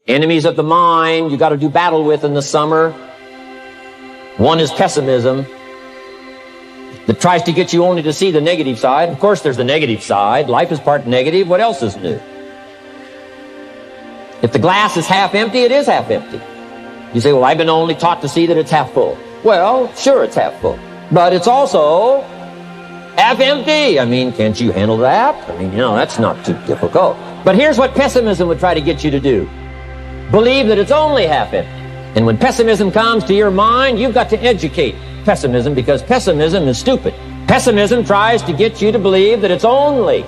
Enemies of the mind you got to do battle with in the summer. One is pessimism, that tries to get you only to see the negative side. Of course, there's the negative side. Life is part negative. What else is new? If the glass is half empty, it is half empty. You say, well, I've been only taught to see that it's half full. Well, sure, it's half full, but it's also half empty. I mean, can't you handle that? I mean, that's not too difficult. But here's what pessimism would try to get you to do. Believe that it's only half empty. And when pessimism comes to your mind, you've got to educate pessimism, because pessimism is stupid. Pessimism tries to get you to believe that it's only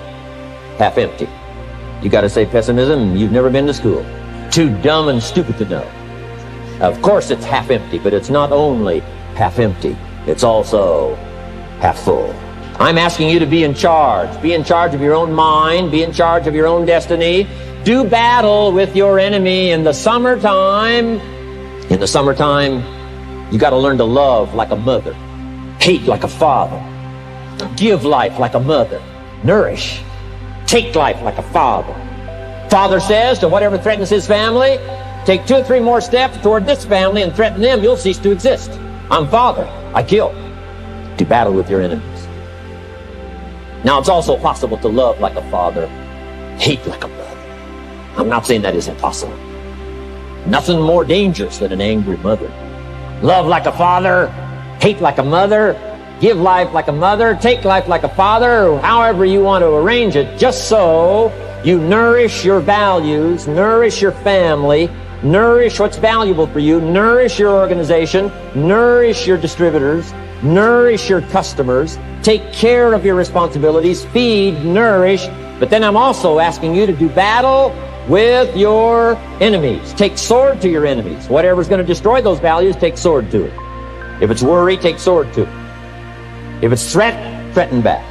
half empty. You got to say, pessimism, you've never been to school. Too dumb and stupid to know. Of course it's half empty, but it's not only half empty. It's also half full. I'm asking you to be in charge. Be in charge of your own mind. Be in charge of your own destiny. Do battle with your enemy in the summertime. In the summertime, you got to learn to love like a mother, hate like a father, give life like a mother, nourish, take life like a father. Father says to whatever threatens his family, take 2 or 3 more steps toward this family and threaten them, you'll cease to exist. I'm father, I kill. Do battle with your enemies. Now, it's also possible to love like a father, hate like a mother. I'm not saying that isn't possible. Nothing more dangerous than an angry mother. Love like a father, hate like a mother, give life like a mother, take life like a father, however you want to arrange it, just so you nourish your values, nourish your family, nourish what's valuable for you, nourish your organization, nourish your distributors, nourish your customers, take care of your responsibilities, feed, nourish. But then I'm also asking you to do battle with your enemies. Take sword to your enemies. Whatever's going to destroy those values, take sword to it. If it's worry, take sword to it. If it's threat, threaten back.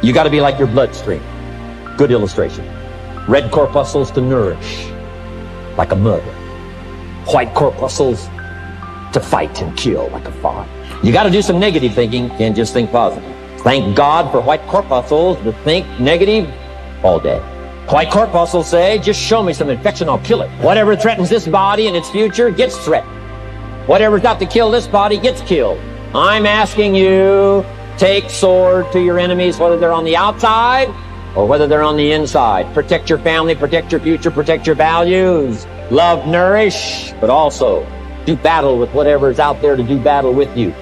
You got to be like your bloodstream. Good illustration. Red corpuscles to nourish, like a mother. White corpuscles to fight and kill, like a father. You got to do some negative thinking. Can't just think positive. Thank God for white corpuscles to think negative all day. White corpuscles say, just show me some infection, I'll kill it. Whatever threatens this body and its future gets threatened. Whatever's got to kill this body gets killed. I'm asking you, take sword to your enemies, whether they're on the outside or whether they're on the inside. Protect your family, protect your future, protect your values. Love, nourish, but also do battle with whatever's out there to do battle with you.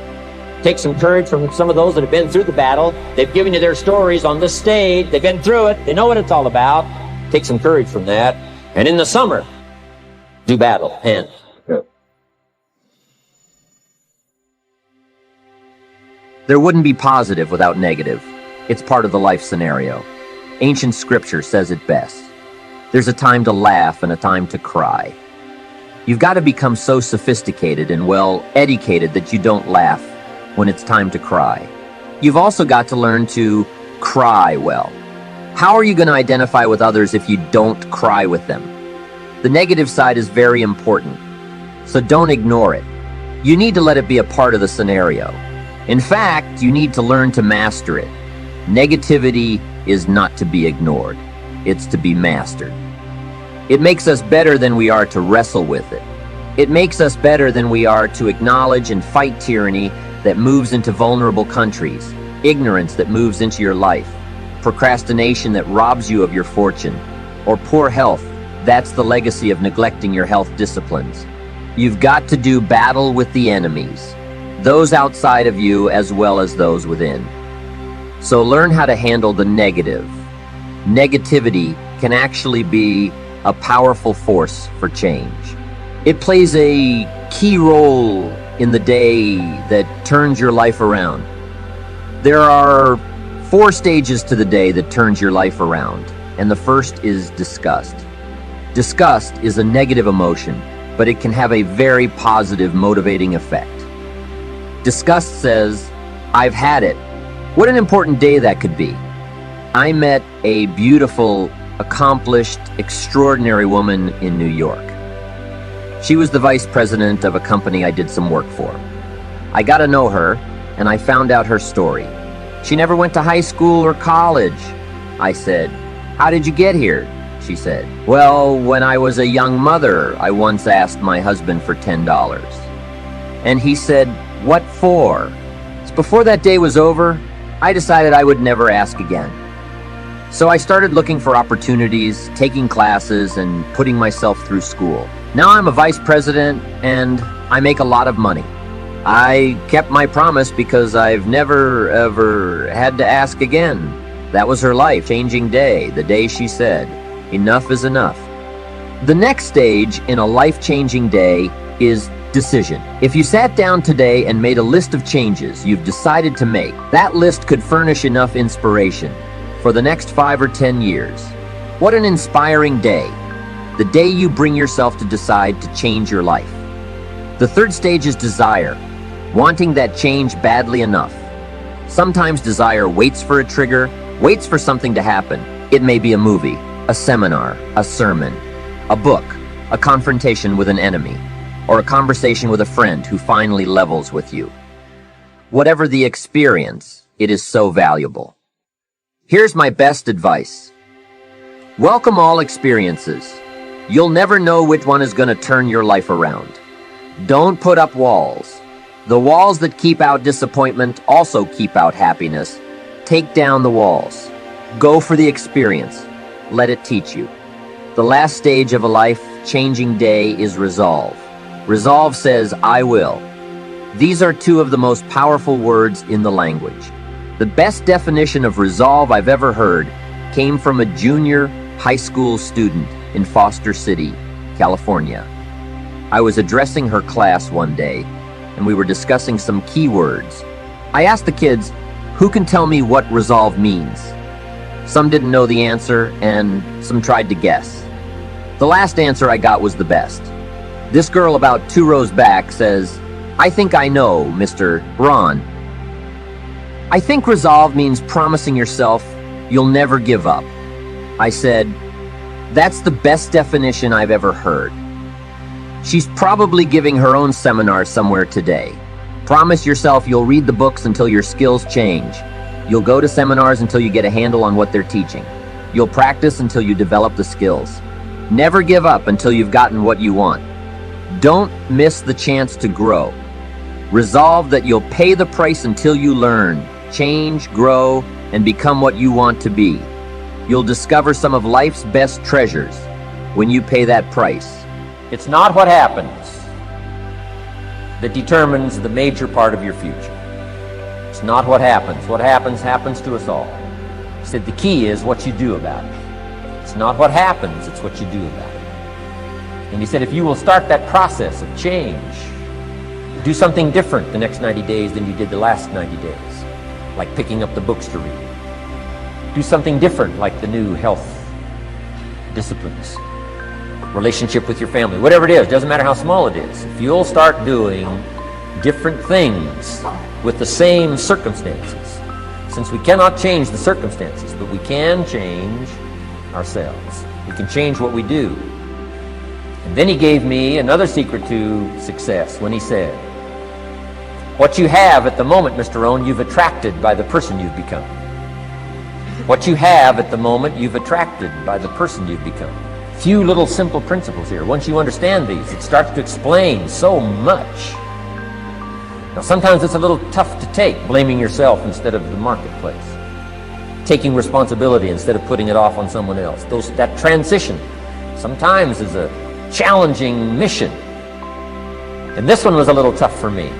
Take some courage from some of those that have been through the battle. They've given you their stories on this stage. They've been through it. They know what it's all about. Take some courage from that. And in the summer, do battle. And there wouldn't be positive without negative. It's part of the life scenario. Ancient scripture says it best. There's a time to laugh and a time to cry. You've got to become so sophisticated and well-educated that you don't laugh when it's time to cry. You've also got to learn to cry well. How are you going to identify with others if you don't cry with them? The negative side is very important, so don't ignore it. You need to let it be a part of the scenario. In fact, you need to learn to master it. Negativity is not to be ignored. It's to be mastered. It makes us better than we are to wrestle with it. It makes us better than we are to acknowledge and fight tyranny that moves into vulnerable countries, ignorance that moves into your life, procrastination that robs you of your fortune, or poor health. That's the legacy of neglecting your health disciplines. You've got to do battle with the enemies, those outside of you as well as those within. So learn how to handle the negative. Negativity can actually be a powerful force for change. It plays a key role in the day that turns your life around. There are 4 stages to the day that turns your life around, and the first is disgust. Disgust is a negative emotion, but it can have a very positive, motivating effect. Disgust says, I've had it. What an important day that could be. I met a beautiful, accomplished, extraordinary woman in New York. She was the vice president of a company I did some work for. I got to know her, and I found out her story. She never went to high school or college. I said, how did you get here? she said. Well, when I was a young mother, I once asked my husband for $10. And he said, what for? So before that day was over, I decided I would never ask again. So I started looking for opportunities, taking classes, and putting myself through school. Now I'm a vice president, and I make a lot of money. I kept my promise because I've never, ever had to ask again. That was her life-changing day, the day she said, enough is enough. The next stage in a life-changing day is decision. If you sat down today and made a list of changes you've decided to make, that list could furnish enough inspiration for the next 5 or 10 years. What an inspiring day. The day you bring yourself to decide to change your life. The third stage is desire. Wanting that change badly enough. Sometimes desire waits for a trigger, waits for something to happen. It may be a movie, a seminar, a sermon, a book, a confrontation with an enemy, or a conversation with a friend who finally levels with you. Whatever the experience, it is so valuable. Here's my best advice. Welcome all experiences. You'll never know which one is going to turn your life around. Don't put up walls. The walls that keep out disappointment also keep out happiness. Take down the walls. Go for the experience. Let it teach you. The last stage of a life-changing day is resolve. Resolve says, I will. These are two of the most powerful words in the language. The best definition of resolve I've ever heard came from a junior high school student in Foster City, California. I was addressing her class one day, and we were discussing some keywords. I asked the kids, who can tell me what resolve means? Some didn't know the answer, and some tried to guess. The last answer I got was the best. This girl about 2 rows back says, I think I know, Mr. Rohn. I think resolve means promising yourself you'll never give up. I said, that's the best definition I've ever heard. She's probably giving her own seminar somewhere today. Promise yourself you'll read the books until your skills change. You'll go to seminars until you get a handle on what they're teaching. You'll practice until you develop the skills. Never give up until you've gotten what you want. Don't miss the chance to grow. Resolve that you'll pay the price until you learn, change, grow, and become what you want to be. You'll discover some of life's best treasures when you pay that price. It's not what happens that determines the major part of your future. It's not what happens. What happens, happens to us all. He said the key is what you do about it. It's not what happens, it's what you do about it. And he said if you will start that process of change, do something different the next 90 days than you did the last 90 days, like picking up the books to read. Do something different like the new health disciplines. Relationship with your family, whatever it is, doesn't matter how small it is. If you'll start doing different things with the same circumstances, since we cannot change the circumstances, but we can change ourselves. We can change what we do. And then he gave me another secret to success when he said, what you have at the moment, Mr. Rohn, you've attracted by the person you've become. What you have at the moment, you've attracted by the person you've become. Few little simple principles here. Once you understand these, it starts to explain so much. Now, sometimes it's a little tough to take, blaming yourself instead of the marketplace. Taking responsibility instead of putting it off on someone else. That transition sometimes is a challenging mission. And this one was a little tough for me.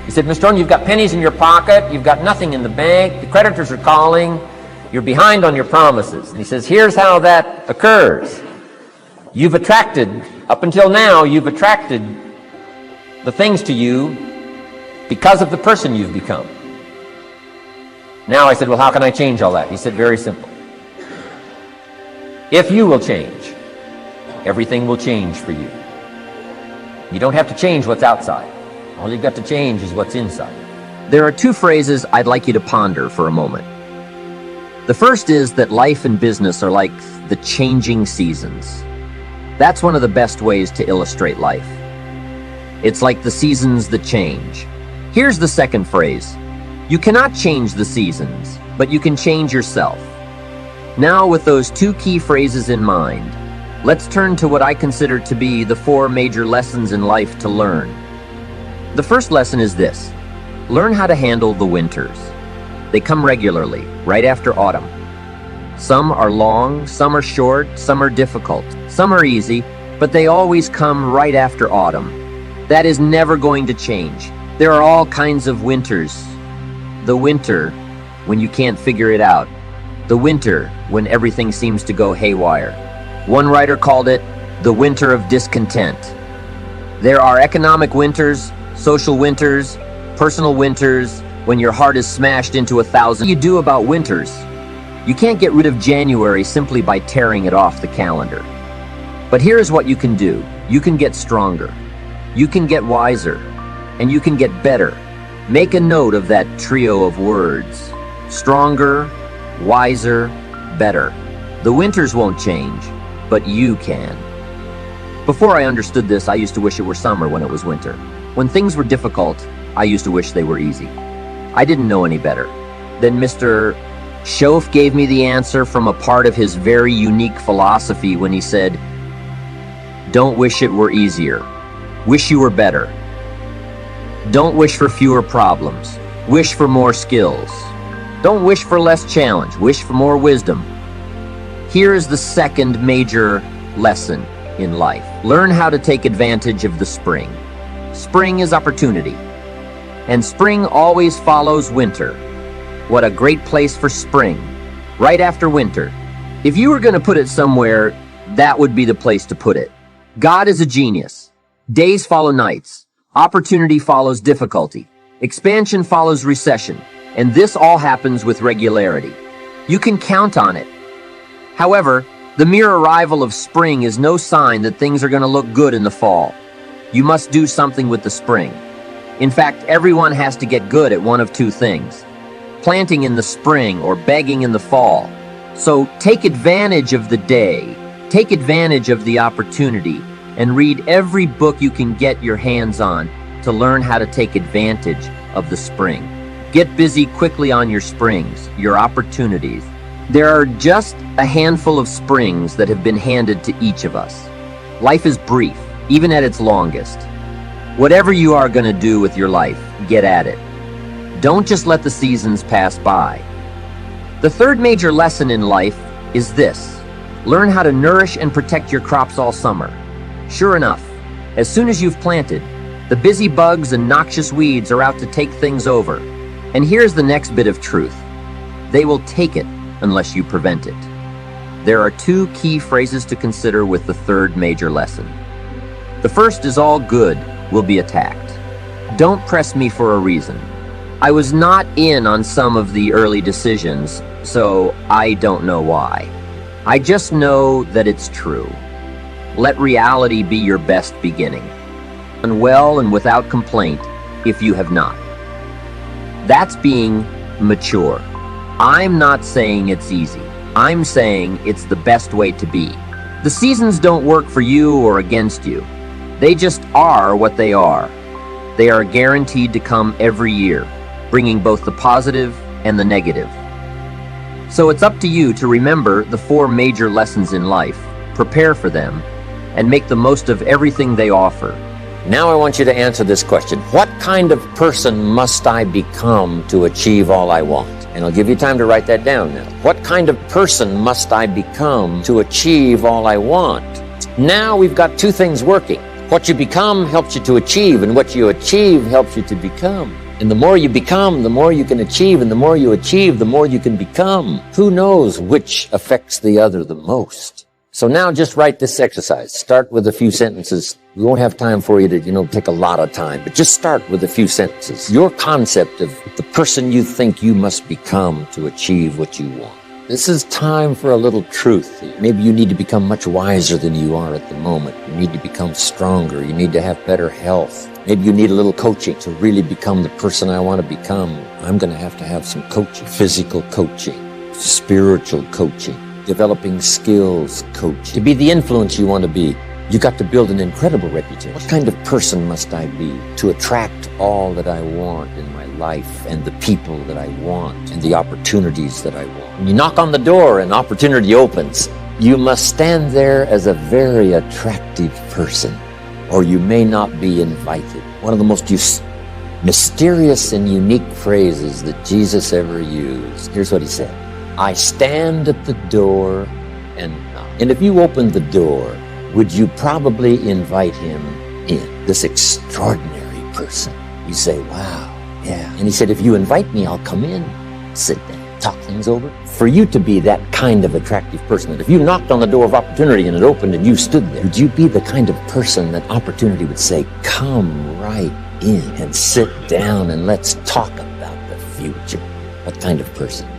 He said, Mr. Rohn, you've got pennies in your pocket, you've got nothing in the bank, the creditors are calling, you're behind on your promises. And he says, here's how that occurs. You've attracted, up until now, you've attracted the things to you because of the person you've become. Now I said, well, how can I change all that? He said, very simple. If you will change, everything will change for you. You don't have to change what's outside. All you've got to change is what's inside. There are 2 phrases I'd like you to ponder for a moment. The first is that life and business are like the changing seasons. That's one of the best ways to illustrate life. It's like the seasons that change. Here's the second phrase. You cannot change the seasons, but you can change yourself. Now, with those two key phrases in mind, let's turn to what I consider to be the 4 major lessons in life to learn. The first lesson is this: learn how to handle the winters. They come regularly, right after autumn. Some are long, some are short, some are difficult, some are easy, but they always come right after autumn. That is never going to change. There are all kinds of winters. The winter when you can't figure it out. The winter when everything seems to go haywire. One writer called it the winter of discontent. There are economic winters, social winters, personal winters, when your heart is smashed into 1,000. What do you do about winters? You can't get rid of January simply by tearing it off the calendar. But here's what you can do. You can get stronger. You can get wiser. And you can get better. Make a note of that trio of words. Stronger, wiser, better. The winters won't change, but you can. Before I understood this, I used to wish it were summer when it was winter. When things were difficult, I used to wish they were easy. I didn't know any better. Then Mr. Schoaf gave me the answer from a part of his very unique philosophy when he said, "Don't wish it were easier. Wish you were better. Don't wish for fewer problems. Wish for more skills. Don't wish for less challenge. Wish for more wisdom." Here is the second major lesson in life. Learn how to take advantage of the spring. Spring is opportunity. And spring always follows winter. What a great place for spring, right after winter. If you were going to put it somewhere, that would be the place to put it. God is a genius. Days follow nights. Opportunity follows difficulty. Expansion follows recession. And this all happens with regularity. You can count on it. However, the mere arrival of spring is no sign that things are going to look good in the fall. You must do something with the spring. In fact, everyone has to get good at one of two things: planting in the spring or begging in the fall. So take advantage of the day, take advantage of the opportunity, and read every book you can get your hands on to learn how to take advantage of the spring. Get busy quickly on your springs, your opportunities. There are just a handful of springs that have been handed to each of us. Life is brief, even at its longest. Whatever you are going to do with your life, get at it. Don't just let the seasons pass by. The third major lesson in life is this: learn how to nourish and protect your crops all summer. Sure enough, as soon as you've planted, the busy bugs and noxious weeds are out to take things over. And here's the next bit of truth: they will take it unless you prevent it. There are two key phrases to consider with the third major lesson. The first is all good will be attacked. Don't press me for a reason. I was not in on some of the early decisions, so I don't know why. I just know that it's true. Let reality be your best beginning. And well and without complaint if you have not. That's being mature. I'm not saying it's easy. I'm saying it's the best way to be. The seasons don't work for you or against you. They just are what they are. They are guaranteed to come every year, bringing both the positive and the negative. So it's up to you to remember the 4 major lessons in life, prepare for them, and make the most of everything they offer. Now I want you to answer this question. What kind of person must I become to achieve all I want? And I'll give you time to write that down now. What kind of person must I become to achieve all I want? Now we've got 2 things working. What you become helps you to achieve, and what you achieve helps you to become. And the more you become, the more you can achieve, and the more you achieve, the more you can become. Who knows which affects the other the most? So now just write this exercise. Start with a few sentences. We won't have time for you to, take a lot of time, but just start with a few sentences. Your concept of the person you think you must become to achieve what you want. This is time for a little truth. Maybe you need to become much wiser than you are at the moment. You need to become stronger. You need to have better health. Maybe you need a little coaching to really become the person I want to become. I'm going to have some coaching. Physical coaching, spiritual coaching, developing skills coaching. To be the influence you want to be, You got to build an incredible reputation. What kind of person must I be to attract all that I want in my life and the people that I want and the opportunities that I want? When you knock on the door and opportunity opens, you must stand there as a very attractive person, or you may not be invited. One of the most mysterious and unique phrases that Jesus ever used. Here's what he said. I stand at the door and knock. And if you opened the door, would you probably invite him in? This extraordinary person. You say, wow, yeah. And he said, if you invite me, I'll come in, sit down, talk things over. For you to be that kind of attractive person, that if you knocked on the door of opportunity and it opened and you stood there, would you be the kind of person that opportunity would say, come right in and sit down and let's talk about the future? What kind of person?